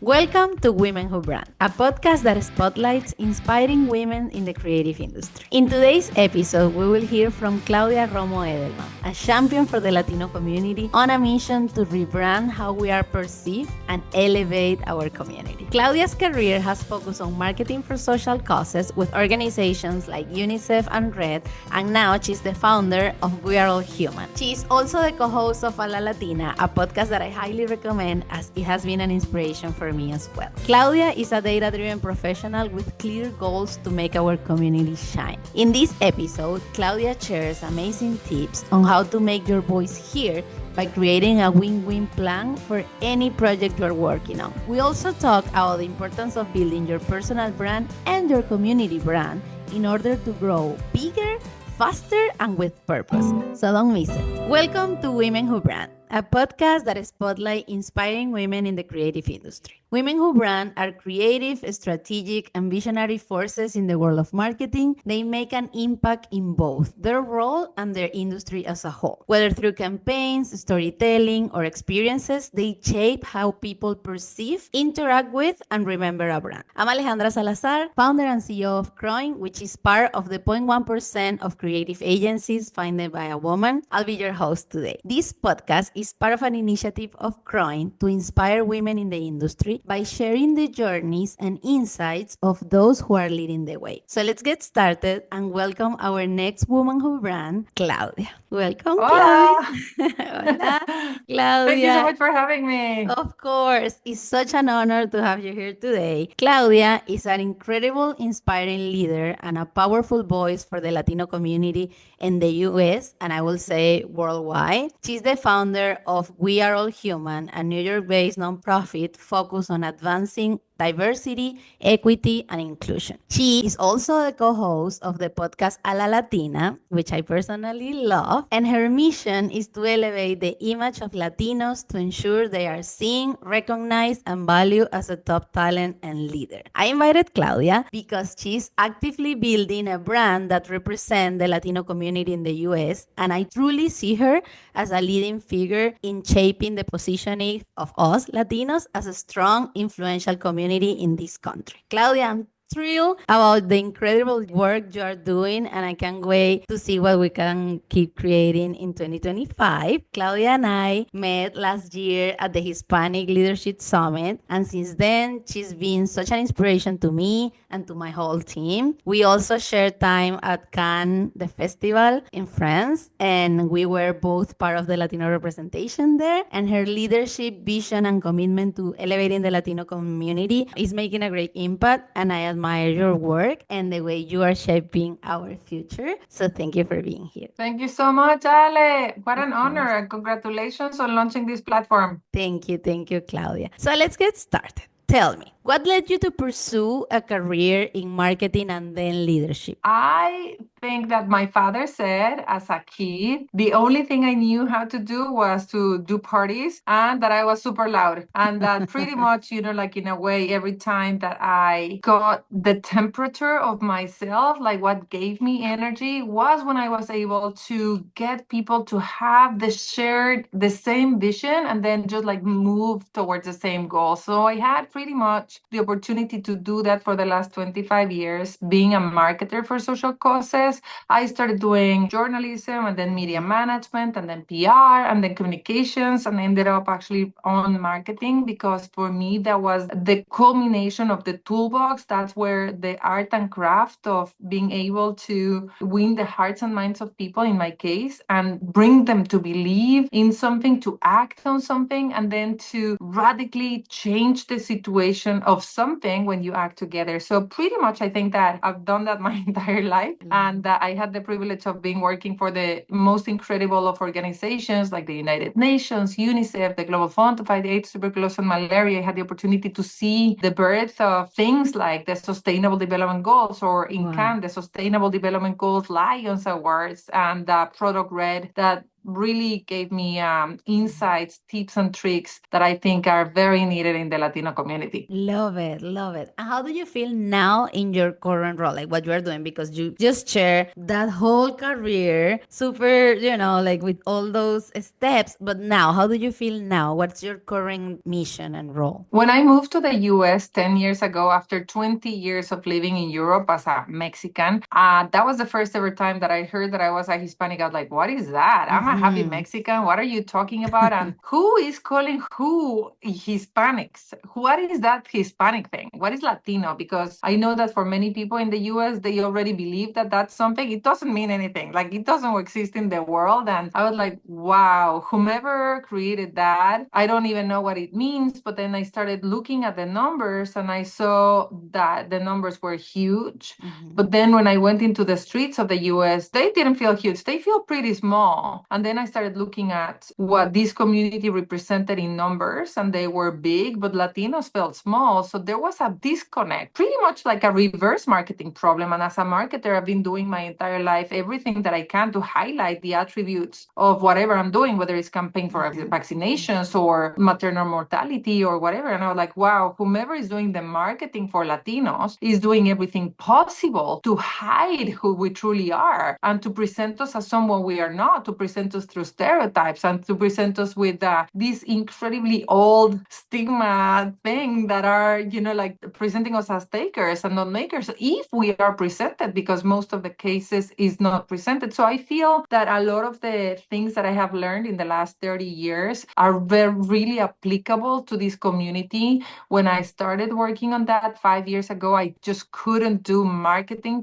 Welcome to Women Who Brand, a podcast that spotlights inspiring women in the creative industry. In today's episode, we will hear from Claudia Rodo Edelman, a champion for the Latino community on a mission to rebrand how we are perceived and elevate our community. Claudia's career has focused on marketing for social causes with organizations like UNICEF and RED, and now she's the founder of We Are All Human. She is also the co-host of A La Latina, a podcast that I highly recommend as it has been an inspiration for me as well. Claudia is a data-driven professional with clear goals to make our community shine. In this episode, Claudia shares amazing tips on how to make your voice heard by creating a win-win plan for any project you're working on. We also talk about the importance of building your personal brand and your community brand in order to grow bigger, faster, and with purpose. So don't miss it. Welcome to Women Who Brand, a podcast that spotlights inspiring women in the creative industry. Women Who Brand are creative, strategic, and visionary forces in the world of marketing. They make an impact in both their role and their industry as a whole. Whether through campaigns, storytelling, or experiences, they shape how people perceive, interact with, and remember a brand. I'm Alejandra Salazar, founder and CEO of CROING, which is part of the 0.1% of creative agencies founded by a woman. I'll be your host today. This podcast is part of an initiative of CROING to inspire women in the industry by sharing the journeys and insights of those who are leading the way. So let's get started and welcome our next woman who brand, Claudia. Welcome, Hola. Claudia. Hola, Claudia. Thank you so much for having me. Of course, it's such an honor to have you here today. Claudia is an incredible, inspiring leader and a powerful voice for the Latino community in the US, and I will say worldwide. She's the founder of We Are All Human, a New York-based nonprofit focused on advancing diversity, equity, and inclusion. She is also the co-host of the podcast A La Latina, which I personally love, and her mission is to elevate the image of Latinos to ensure they are seen, recognized, and valued as a top talent and leader. I invited Claudia because she's actively building a brand that represents the Latino community in the US, and I truly see her as a leading figure in shaping the positioning of us Latinos as a strong, influential community in this country. Claudia, I'm thrilled about the incredible work you are doing, and I can't wait to see what we can keep creating in 2025. Claudia and I met last year at the Hispanic Leadership Summit, and since then, she's been such an inspiration to me and to my whole team. We also shared time at Cannes, the festival in France, and we were both part of the Latino representation there, and her leadership, vision, and commitment to elevating the Latino community is making a great impact, and I admire your work and the way you are shaping our future. So thank you for being here. Thank you so much, Ale. What an Of honor, course. and congratulations on launching this platform. Thank you, Claudia. So let's get started. Tell me, what led you to pursue a career in marketing and then leadership? I think that my father said as a kid, the only thing I knew how to do was to do parties and that I was super loud. And that pretty much, like in a way, every time that I got the temperature of myself, like what gave me energy was when I was able to get people to have the same vision and then just like move towards the same goal. So I had pretty much the opportunity to do that for the last 25 years, being a marketer for social causes. I started doing journalism and then media management and then PR and then communications and ended up actually on marketing because for me, that was the culmination of the toolbox. That's where the art and craft of being able to win the hearts and minds of people, in my case, and bring them to believe in something, to act on something, and then to radically change the situation of something when you act together. So pretty much I think that I've done that my entire life, and I had the privilege of being working for the most incredible of organizations like the United Nations, UNICEF, the Global Fund to Fight AIDS, Tuberculosis, and Malaria. I had the opportunity to see the birth of things like the Sustainable Development Goals, or in Wow. Cannes, the Sustainable Development Goals Lions Awards, and Product Red that really gave me insights, tips, and tricks that I think are very needed in the Latino community. Love it, love it. And how do you feel now in your current role, like what you are doing? Because you just share that whole career, super, like with all those steps. But now, how do you feel now? What's your current mission and role? When I moved to the US 10 years ago, after 20 years of living in Europe as a Mexican, that was the first ever time that I heard that I was a Hispanic. I was like, what is that? I'm a happy Mexican. What are you talking about? And who is calling who Hispanics? What is that Hispanic thing? What is Latino? Because I know that for many people in the US, they already believe that that's something. It doesn't mean anything. Like it doesn't exist in the world. And I was like, wow, whomever created that, I don't even know what it means. But then I started looking at the numbers and I saw that the numbers were huge. But then when I went into the streets of the US, they didn't feel huge. They feel pretty small. And then I started looking at what this community represented in numbers, and they were big, but Latinos felt small. So there was a disconnect, pretty much like a reverse marketing problem. And as a marketer, I've been doing my entire life everything that I can to highlight the attributes of whatever I'm doing, whether it's campaign for vaccinations or maternal mortality or whatever. And I was like, wow, whomever is doing the marketing for Latinos is doing everything possible to hide who we truly are and to present us as someone we are not, to present us through stereotypes and to present us with this incredibly old stigma thing that are, like presenting us as takers and not makers if we are presented, because most of the cases is not presented. So I feel that a lot of the things that I have learned in the last 30 years are really applicable to this community. When I started working on that 5 years ago, I just couldn't do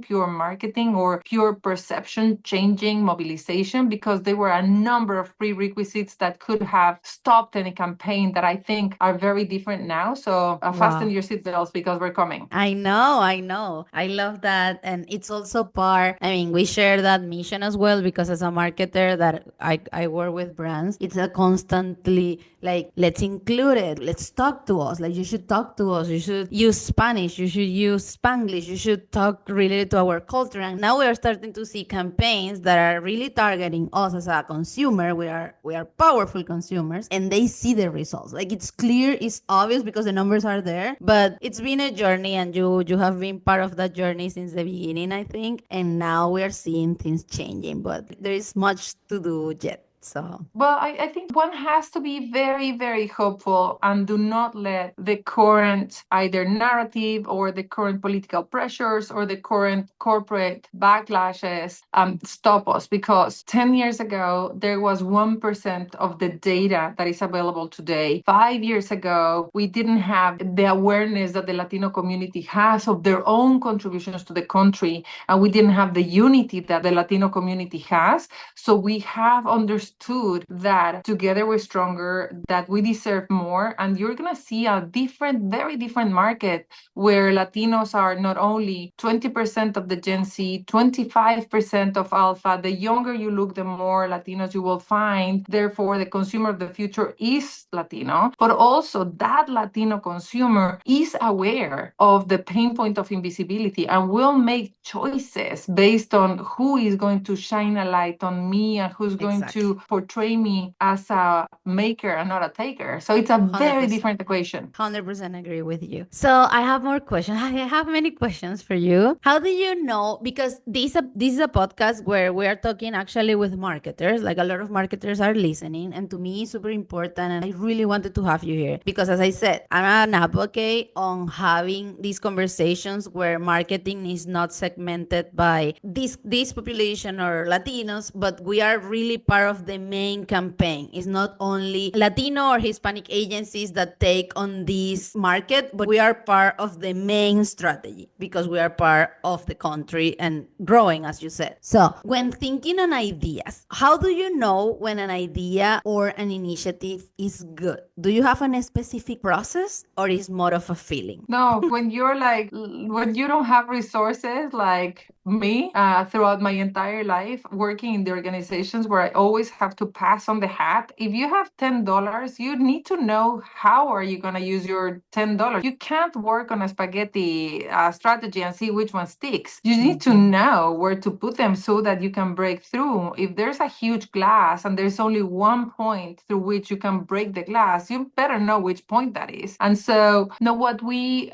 pure marketing or pure perception changing mobilization, because there were a number of prerequisites that could have stopped any campaign that I think are very different now. So fasten your seatbelts because we're coming. I know, I know. I love that. And it's also we share that mission as well, because as a marketer that I work with brands, it's a constantly like, let's include it. Let's talk to us. Like, you should talk to us. You should use Spanish. You should use Spanglish. You should talk related to our culture. And now we are starting to see campaigns that are really targeting us as a consumer. We are powerful consumers, and they see the results. Like, it's clear, it's obvious because the numbers are there, but it's been a journey, and you have been part of that journey since the beginning, I think. And now we are seeing things changing, but there is much to do yet. So, well, I think one has to be very, very hopeful and do not let the current either narrative or the current political pressures or the current corporate backlashes stop us. Because 10 years ago, there was 1% of the data that is available today. 5 years ago, we didn't have the awareness that the Latino community has of their own contributions to the country, and we didn't have the unity that the Latino community has. So we have understood that together we're stronger, that we deserve more, and you're gonna see a very different market where Latinos are not only 20% of the Gen Z, 25% of Alpha. The younger you look, the more Latinos you will find. Therefore, the consumer of the future is Latino, but also that Latino consumer is aware of the pain point of invisibility and will make choices based on who is going to shine a light on me and who's going to portray me as a maker and not a taker. So it's a 100%. Very different equation. 100% agree with you. So I have more questions. I have many questions for you. How do you know? Because this is a podcast where we are talking actually with marketers. Like, a lot of marketers are listening, and to me, it's super important. And I really wanted to have you here because, as I said, I'm an advocate on having these conversations where marketing is not segmented by this population or Latinos, but we are really part of the main campaign. It's not only Latino or Hispanic agencies that take on this market, but we are part of the main strategy because we are part of the country and growing, as you said. So when thinking on ideas, how do you know when an idea or an initiative is good? Do you have a specific process, or is more of a feeling? No, when you don't have resources like me throughout my entire life working in the organizations where I always have to pass on the hat. If you have $10, you need to know how are you going to use your $10. You can't work on a spaghetti strategy and see which one sticks. You need to know where to put them so that you can break through. If there's a huge glass and there's only one point through which you can break the glass, you better know which point that is. And so, what we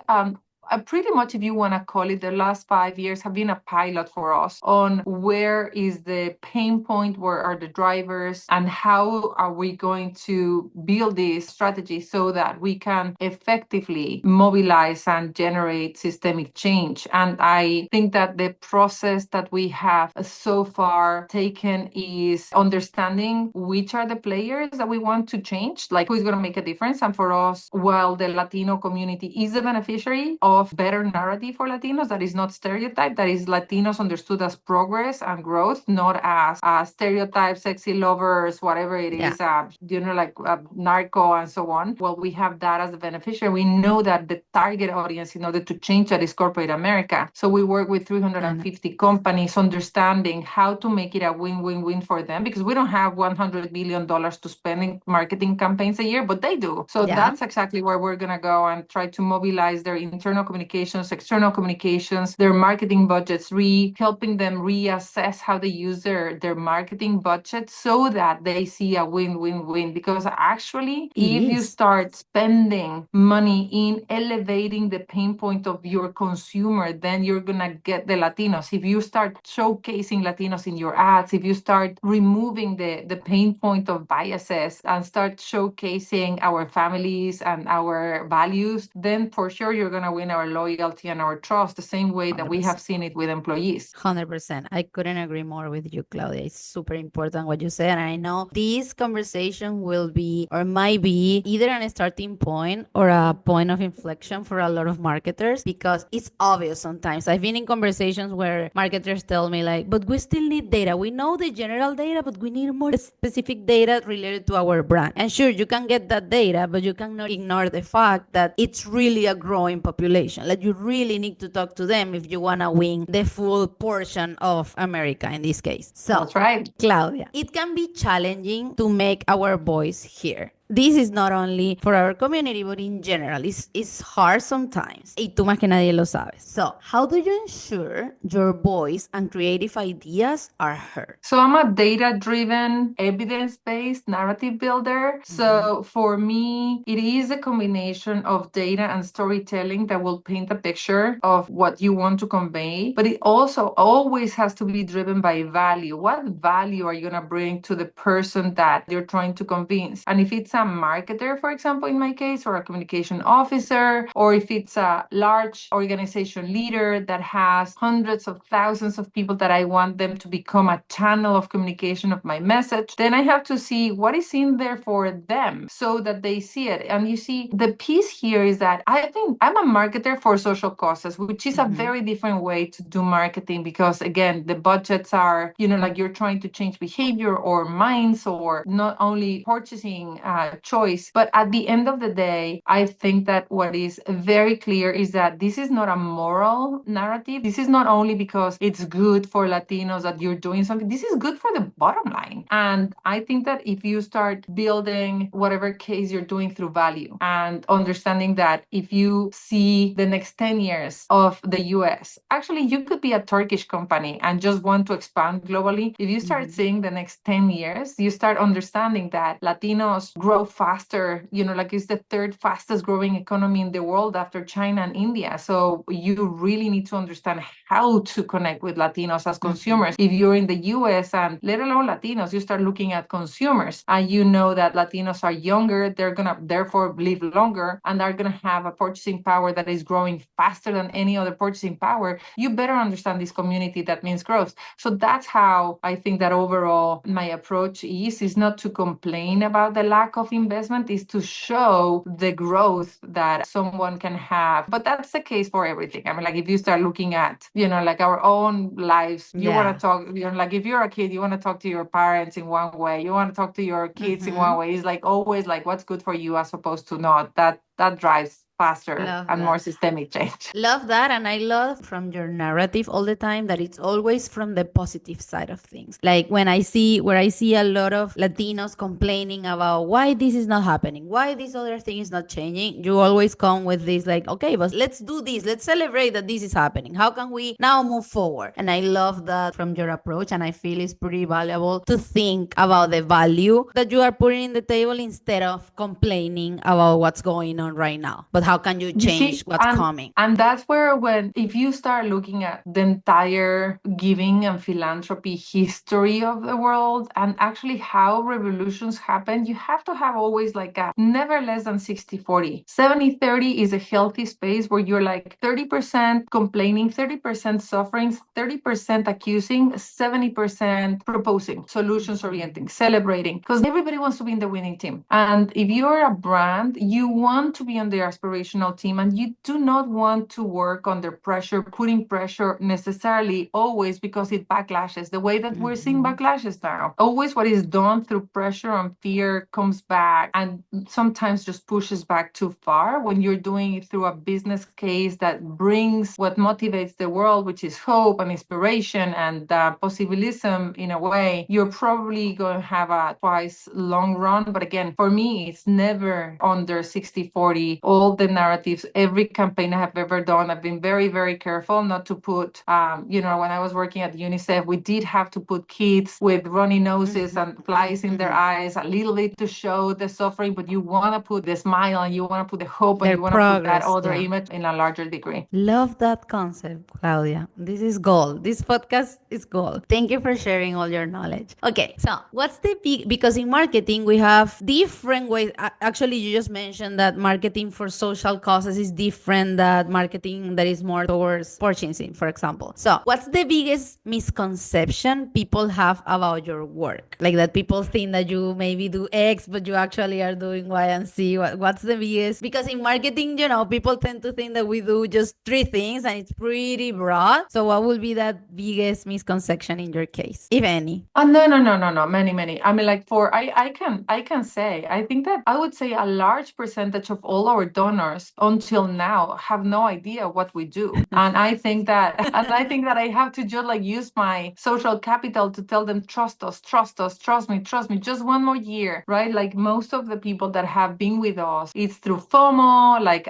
pretty much, if you want to call it, the last 5 years have been a pilot for us on where is the pain point, where are the drivers, and how are we going to build this strategy so that we can effectively mobilize and generate systemic change. And I think that the process that we have so far taken is understanding which are the players that we want to change, like who is going to make a difference. And for us, while the Latino community is the beneficiary of better narrative for Latinos that is not stereotype, that is Latinos understood as progress and growth, not as stereotype, sexy lovers, whatever it is, like narco and so on. Well, we have that as a beneficiary. We know that the target audience in order to change that is corporate America. So we work with 350 companies, understanding how to make it a win-win-win for them, because we don't have $100 billion to spend in marketing campaigns a year, but they do. So that's exactly where we're going to go and try to mobilize their internal communications, external communications, their marketing budgets, helping them reassess how they use their marketing budget so that they see a win-win-win. Because actually, if you start spending money in elevating the pain point of your consumer, then you're going to get the Latinos. If you start showcasing Latinos in your ads, if you start removing the pain point of biases and start showcasing our families and our values, then for sure you're going to win our loyalty and our trust the same way that 100%. We have seen it with employees. 100%. I couldn't agree more with you, Claudia. It's super important what you said. And I know this conversation will be or might be either a starting point or a point of inflection for a lot of marketers, because it's obvious sometimes. I've been in conversations where marketers tell me like, but we still need data. We know the general data, but we need more specific data related to our brand. And sure, you can get that data, but you cannot ignore the fact that it's really a growing population. Like, you really need to talk to them if you want to win the full portion of America in this case. So, that's right, Claudia, it can be challenging to make our voice heard. This is not only for our community, but in general. It's hard sometimes. Y tú más que nadie lo sabes. So, how do you ensure your voice and creative ideas are heard? So I'm a data-driven, evidence-based narrative builder. So for me, it is a combination of data and storytelling that will paint a picture of what you want to convey. But it also always has to be driven by value. What value are you going to bring to the person that you're trying to convince? And if it's a marketer, for example, in my case, or a communication officer, or if it's a large organization leader that has hundreds of thousands of people that I want them to become a channel of communication of my message, then I have to see what is in there for them so that they see it. And you see, the piece here is that I think I'm a marketer for social causes, which is a very different way to do marketing, because again, the budgets are, like you're trying to change behavior or minds, or not only purchasing choice. But at the end of the day, I think that what is very clear is that this is not a moral narrative. This is not only because it's good for Latinos that you're doing something. This is good for the bottom line. And I think that if you start building whatever case you're doing through value and understanding that if you see the next 10 years of the US, actually you could be a Turkish company and just want to expand globally. If you start seeing the next 10 years, you start understanding that Latinos grow faster, like it's the third fastest growing economy in the world after China and India. So you really need to understand how to connect with Latinos as consumers. If you're in the US, and let alone Latinos, you start looking at consumers and you know that Latinos are younger, they're going to therefore live longer and are going to have a purchasing power that is growing faster than any other purchasing power. You better understand this community. That means growth. So that's how I think that overall my approach is not to complain about the lack of investment, is to show the growth that someone can have. But that's the case for everything. I mean, like if you start looking at, like our own lives, you want to talk, like if you're a kid, you want to talk to your parents in one way, you want to talk to your kids in one way. It's like always like what's good for you as opposed to not. That drives faster Love and that. more systemic change. Love that. And I love from your narrative all the time that it's always from the positive side of things. Like when I see where I see a lot of Latinos complaining about why this is not happening, why this other thing is not changing, you always come with this like, okay, but let's do this. Let's celebrate that this is happening. How can we now move forward? And I love that from your approach. And I feel it's pretty valuable to think about the value that you are putting in the table instead of complaining about what's going on right now. But how can you You change see, what's coming? and that's where if you start looking at the entire giving and philanthropy history of the world and actually how revolutions happen, you have to have always like a never less than 60-40. 70-30 is a healthy space where you're like 30% complaining, 30% suffering, 30% accusing, 70% proposing, solutions orienting, celebrating, because everybody wants to be in the winning team. And if you're a brand, you want to be on the aspirational team, and you do not want to work under pressure, putting pressure necessarily always because it backlashes the way that we're seeing backlashes now. Always what is done through pressure and fear comes back and sometimes just pushes back too far. When you're doing it through a business case that brings what motivates the world, which is hope and inspiration and possibilism in a way, you're probably going to have a twice long run. But again, for me, it's never under 60-40. All the narratives, every campaign I have ever done, I've been very, very careful not to put, when I was working at UNICEF, we did have to put kids with runny noses and flies in their eyes a little bit to show the suffering, but you want to put the smile and you want to put the hope and Their you want to put that progress, other yeah. image in a larger degree. Love that concept, Claudia. This is gold. This podcast is gold. Thank you for sharing all your knowledge. Okay, so what's the big, because in marketing we have different ways. Actually, you just mentioned that marketing for social causes is different than marketing that is more towards purchasing, for example. So what's the biggest misconception people have about your work? Like that people think that you maybe do X, but you actually are doing Y and Z. What's the biggest? Because in marketing, people tend to think that we do just three things and it's pretty broad. So what will be that biggest misconception in your case, if any? Oh, no. Many. I mean, like I can say, I think that I would say a large percentage of all our donors until now have no idea what we do. And I think that I have to just like use my social capital to tell them, trust us, trust me, just one more year, right? Like most of the people that have been with us, it's through FOMO, like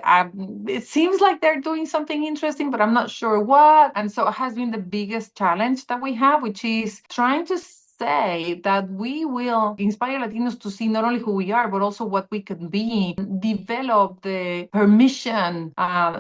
it seems like they're doing something interesting, but I'm not sure what. And so it has been the biggest challenge that we have, which is trying to say that we will inspire Latinos to see not only who we are, but also what we can be, develop the permission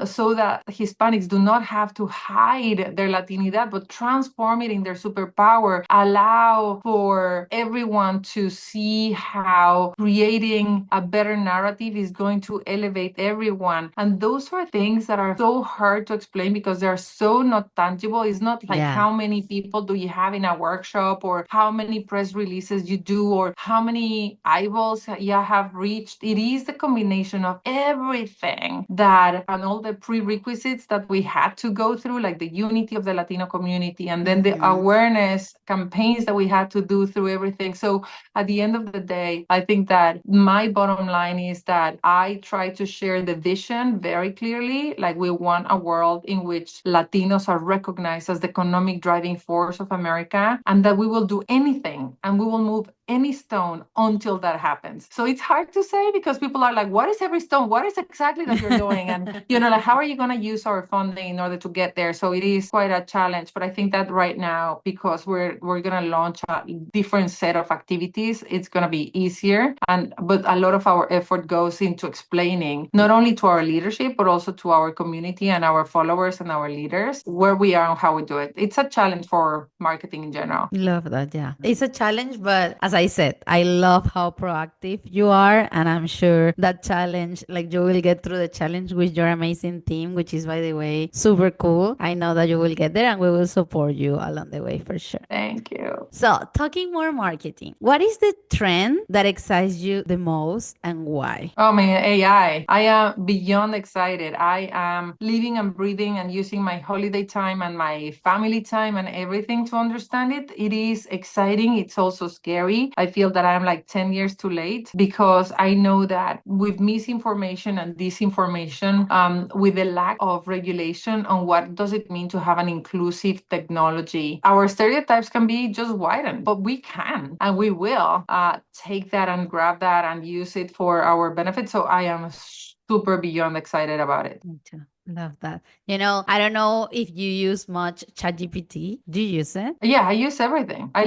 so that Hispanics do not have to hide their Latinidad, but transform it in their superpower, allow for everyone to see how creating a better narrative is going to elevate everyone. And those are things that are so hard to explain because they're so not tangible. It's not like how many people do you have in a workshop or how many press releases you do or how many eyeballs you have reached. It is the combination of everything that and all the prerequisites that we had to go through, like the unity of the Latino community and then the awareness campaigns that we had to do through everything. So at the end of the day, I think that my bottom line is that I try to share the vision very clearly. Like we want a world in which Latinos are recognized as the economic driving force of America, and that we will do anything and we will move any stone until that happens. So it's hard to say because people are like, what is every stone? What is exactly that you're doing? And, like, how are you going to use our funding in order to get there? So it is quite a challenge. But I think that right now, because we're going to launch a different set of activities, it's going to be easier. But a lot of our effort goes into explaining not only to our leadership, but also to our community and our followers and our leaders where we are and how we do it. It's a challenge for marketing in general. Love that. Yeah. It's a challenge, but as I said, I love how proactive you are. And I'm sure that challenge, like you will get through the challenge with your amazing team, which is, by the way, super cool. I know that you will get there and we will support you along the way for sure. Thank you. So, talking more marketing, what is the trend that excites you the most and why? Oh man, AI. I am beyond excited. I am living and breathing and using my holiday time and my family time and everything to understand it. It is exciting. It's also scary. industry. I feel that I'm like 10 years too late because I know that with misinformation and disinformation, with the lack of regulation on what does it mean to have an inclusive technology, our stereotypes can be just widened, but we can and we will take that and grab that and use it for our benefit. So I am super beyond excited about it. Me too. Love that. I don't know if you use much ChatGPT. Do you use it? Yeah, I use everything. I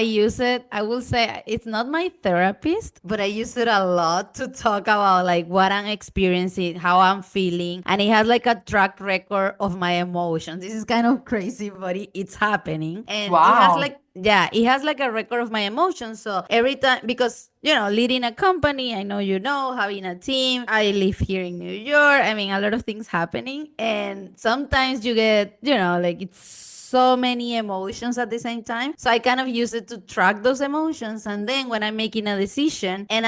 use it. I will say it's not my therapist, but I use it a lot to talk about like what I'm experiencing, how I'm feeling. And it has like a track record of my emotions. This is kind of crazy, but it's happening. And it has Wow. like, yeah, it has like a record of my emotions. So every time, because leading a company, I know having a team. I live here in New York. I mean, a lot of things happening. And sometimes you get, like it's so many emotions at the same time. So I kind of use it to track those emotions. And then when I'm making a decision and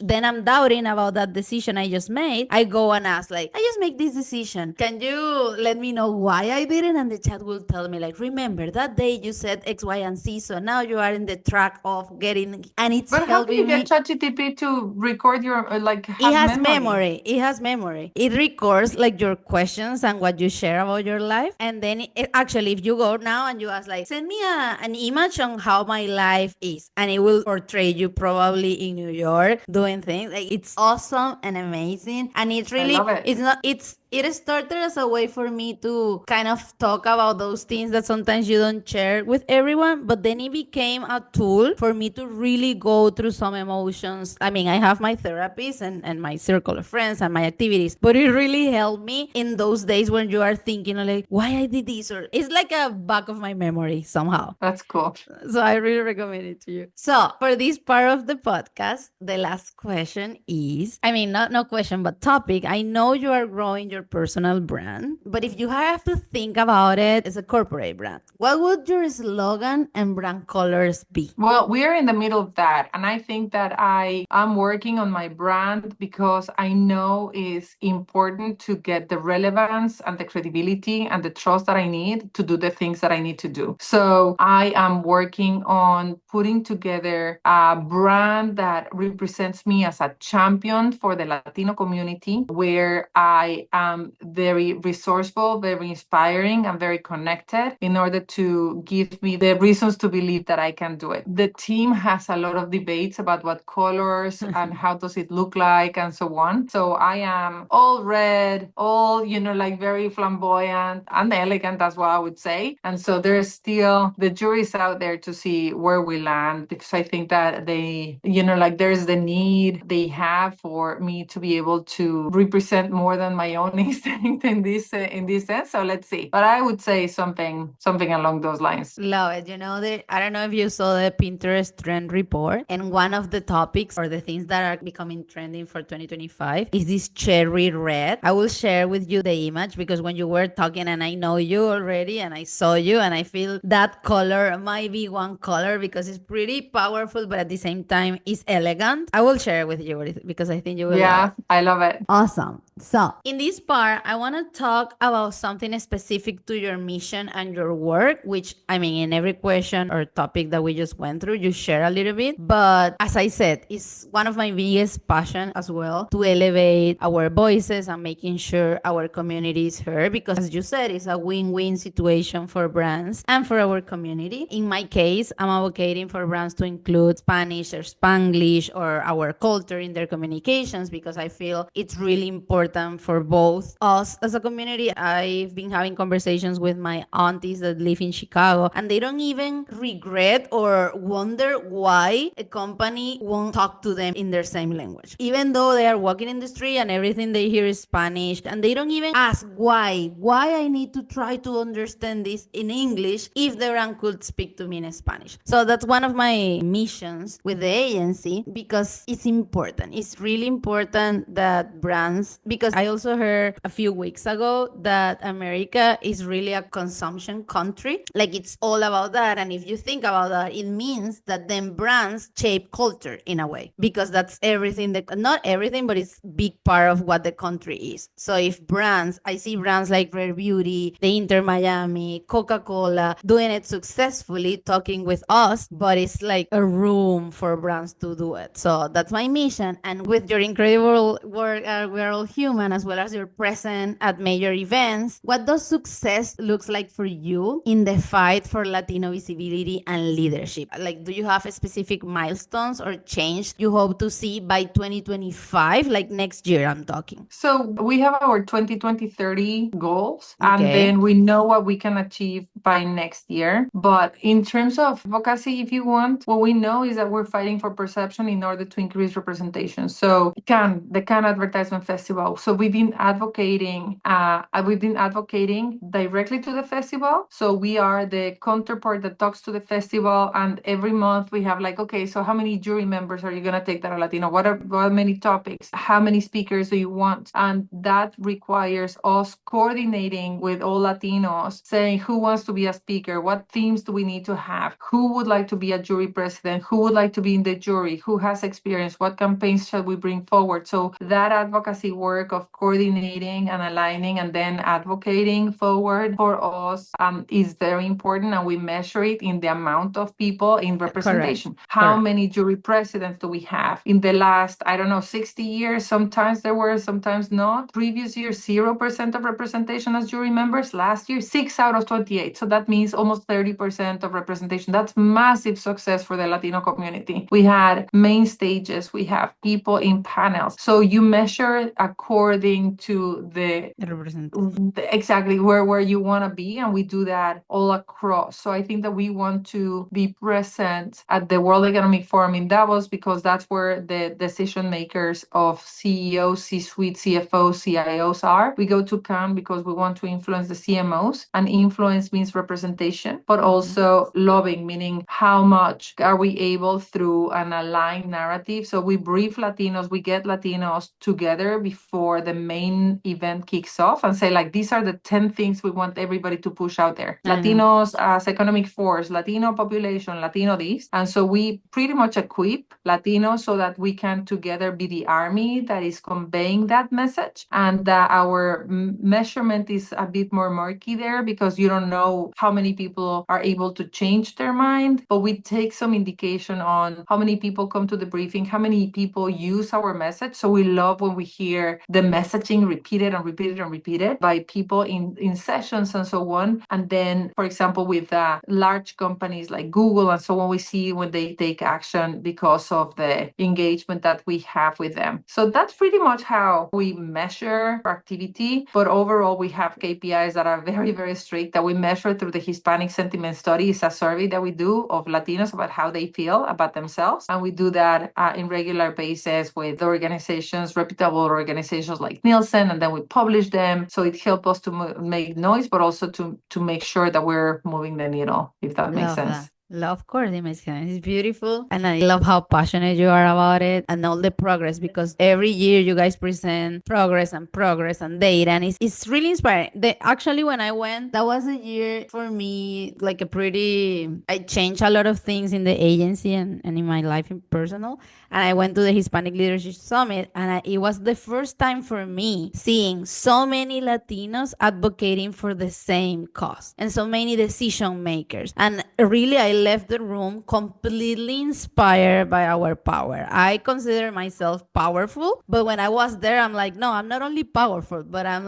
then I'm doubting about that decision I just made, I go and ask, like, I just make this decision. Can you let me know why I did it? And the chat will tell me, like, remember that day you said X, Y, and Z. So now you are in the track of getting, and it's But how do you helping me. get ChatGPT to record your It has memory. It has memory. It records like your questions and what you share about your life. And then actually, if you go now and you ask, like, send me an image on how my life is, and it will portray you probably in New York doing things. Like, it's awesome and amazing. And it's really, I love it. it's not, it started as a way for me to kind of talk about those things that sometimes you don't share with everyone, but then it became a tool for me to really go through some emotions. I mean, I have my therapist and my circle of friends and my activities, but it really helped me in those days when you are thinking like, why I did this, or it's like a back of my memory somehow. That's cool. So I really recommend it to you. So for this part of the podcast, the last question is, I mean, not no question, but topic. I know you are growing your personal brand, but if you have to think about it as a corporate brand, what would your slogan and brand colors be? Well, we are in the middle of that. And I think that I am working on my brand because I know it's important to get the relevance and the credibility and the trust that I need to do the things that I need to do. So I am working on putting together a brand that represents me as a champion for the Latino community, where I am very resourceful, very inspiring, and very connected in order to give me the reasons to believe that I can do it. The team has a lot of debates about what colors and how does it look like and so on. So I am all red, all, like very flamboyant and elegant as well, I would say. And so there's still, the jury's out there to see where we land, because I think that they, there's the need they have for me to be able to represent more than my own instinct in this sense. So let's see. But I would say something along those lines. Love it. I don't know if you saw the Pinterest trend report, and one of the topics or the things that are becoming trending for 2025 is this cherry red. I will share with you the image because when you were talking, and I know you already, and I saw you, and I feel that color might be one color because it's pretty powerful, but at the same time, it's elegant. I will share with you because I think you will. Yeah, I love it. Awesome. So, in this part, I want to talk about something specific to your mission and your work, which, I mean, in every question or topic that we just went through, you share a little bit. But as I said, it's one of my biggest passion as well to elevate our voices and making sure our community is heard, because as you said, it's a win-win situation for brands and for our community. In my case, I'm advocating for brands to include Spanish or Spanglish or our culture in their communications, because I feel it's really important for both us as a community. I've been having conversations with my aunties that live in Chicago, and they don't even regret or wonder why a company won't talk to them in their same language, even though they are walking in the street and everything they hear is Spanish, and they don't even ask why I need to try to understand this in English if the brand could speak to me in Spanish. So that's one of my missions with the agency, because it's important. It's really important that brands, because I also heard a few weeks ago that America is really a consumption country. Like it's all about that. And if you think about that, it means that then brands shape culture in a way, because that's everything that, not everything, but it's big part of what the country is. So if brands, I see brands like Rare Beauty, the Inter Miami, Coca-Cola doing it successfully, talking with us, but it's like a room for brands to do it. So that's my mission. And with your incredible work, We're All Human, as well as your presence at major events, what does success looks like for you in the fight for Latino visibility and leadership? Like, do you have specific milestones or change you hope to see by 2025, like next year I'm talking? So we have our 2020-30 goals, and Okay. then we know what we can achieve by next year. But in terms of advocacy, if you want, what we know is that we're fighting for perception in order to increase representation. So the Cannes Advertisement Festival. So we've been advocating directly to the festival. So we are the counterpart that talks to the festival, and every month we have like, okay, so how many jury members are you gonna take that are Latino? What many topics? How many speakers do you want? And that requires us coordinating with all Latinos, saying who wants to be a speaker, what themes do we need to have, who would like to be a jury president, who would like to be in the jury, who has experience, what campaigns shall we bring forward. So that advocacy work of coordinating and aligning and then advocating forward for us is very important, and we measure it in the amount of people in representation. Correct. How Correct. many jury presidents do we have? In the last, 60 years, sometimes there were, sometimes not. Previous year, 0% of representation as jury members. Last year, 6 out of 28. So that means almost 30% of representation. That's massive success for the Latino community. We had main stages. We have people in panels. So you measure according to exactly where you want to be, and we do that all across. So I think that we want to be present at the World Economic Forum in Davos, because that's where the decision makers of CEOs, C-suite, CFOs, CIOs are. We go to Cannes because we want to influence the CMOs, and influence means representation, but also lobbying, meaning how much are we able through an aligned narrative. So we brief Latinos, we get Latinos together before the main event kicks off and say, like, these are the 10 things we want everybody to push out there. Latinos as economic force, Latino population, Latino this. And so we pretty much equip Latinos so that we can together be the army that is conveying that message. And our measurement is a bit more murky there, because you don't know how many people are able to change their mind, but we take some indication on how many people come to the briefing, how many people use our message. So we love when we hear the messaging repeated and repeated and repeated by people in sessions and so on. And then, for example, with large companies like Google and so on, we see when they take action because of the engagement that we have with them. So that's pretty much how we measure activity. But overall, we have KPIs that are very, very strict, that we measure through the Hispanic Sentiment Study. It's a survey that we do of Latinos about how they feel about themselves. And we do that in regular basis with organizations, reputable organizations like Nielsen, and then we publish them. So it helps us to make noise, but also to make sure that we're moving the needle, if that makes sense. Of course, it makes sense. It's beautiful. And I love how passionate you are about it and all the progress, because every year you guys present progress and data. And it's really inspiring. Actually, when I went, that was a year for me, like I changed a lot of things in the agency and in my life in personal. And I went to the Hispanic Leadership Summit, and it was the first time for me seeing so many Latinos advocating for the same cause and so many decision makers. And really, I left the room completely inspired by our power. I consider myself powerful, but when I was there, I'm like, no, I'm not only powerful, but I'm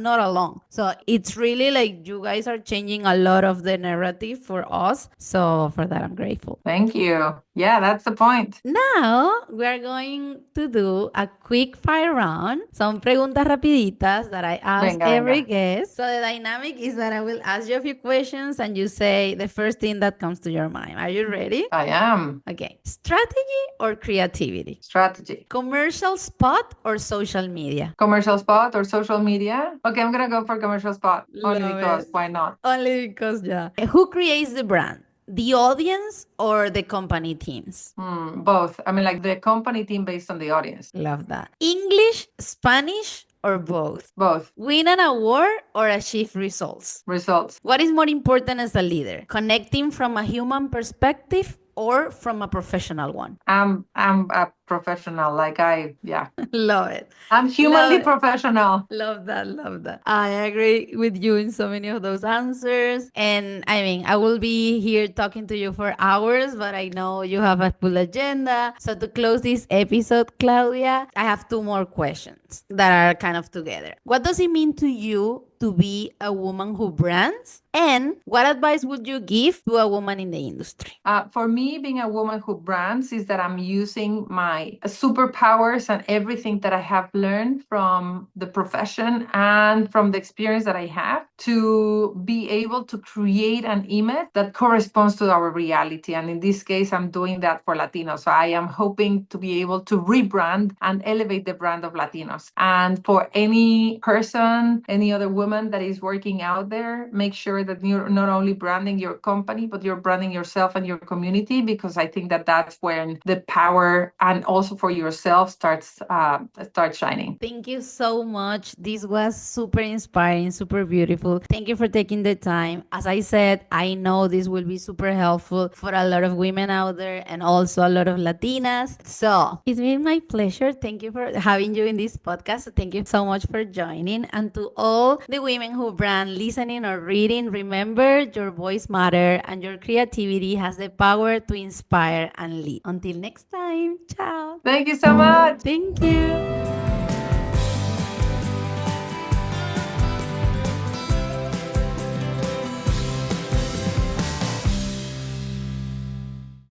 not alone. So it's really like you guys are changing a lot of the narrative for us. So for that, I'm grateful. Thank you. Yeah, that's the point. Now we're going to do a quick fire round. Son preguntas rapiditas that I ask every guest. So the dynamic is that I will ask you a few questions and you say the first thing that comes to your mind. Are you ready? I am. Okay. Strategy or creativity? Strategy. Commercial spot or social media? Commercial spot or social media? Okay, I'm going to go for commercial spot. Only because, why not? Only because, yeah. Who creates the brand? The audience or the company teams? Both. I mean, like the company team based on the audience. Love that. English, Spanish, or both? Both. Win an award or achieve results? Results. What is more important as a leader? Connecting from a human perspective or from a professional one? I'm a professional. Yeah. Love it. I'm Love humanly it. professional. Love that, love that. I agree with you in so many of those answers. And I mean, I will be here talking to you for hours, but I know you have a full agenda. So to close this episode, Claudia, I have two more questions that are kind of together. What does it mean to you to be a woman who brands? And what advice would you give to a woman in the industry? For me, being a woman who brands is that I'm using my superpowers and everything that I have learned from the profession and from the experience that I have to be able to create an image that corresponds to our reality. And in this case, I'm doing that for Latinos. So I am hoping to be able to rebrand and elevate the brand of Latinos. And for any person, any other woman that is working out there, make sure that you're not only branding your company, but you're branding yourself and your community, because I think that that's when the power and also for yourself starts shining. Thank you so much. This was super inspiring, super beautiful. Thank you for taking the time. As I said, I know this will be super helpful for a lot of women out there and also a lot of Latinas. So it's been my pleasure. Thank you for having you in this podcast. Thank you so much for joining. And to all the women who brand listening or reading, remember your voice matters and your creativity has the power to inspire and lead. Until next time, ciao. Thank you so much. Thank you.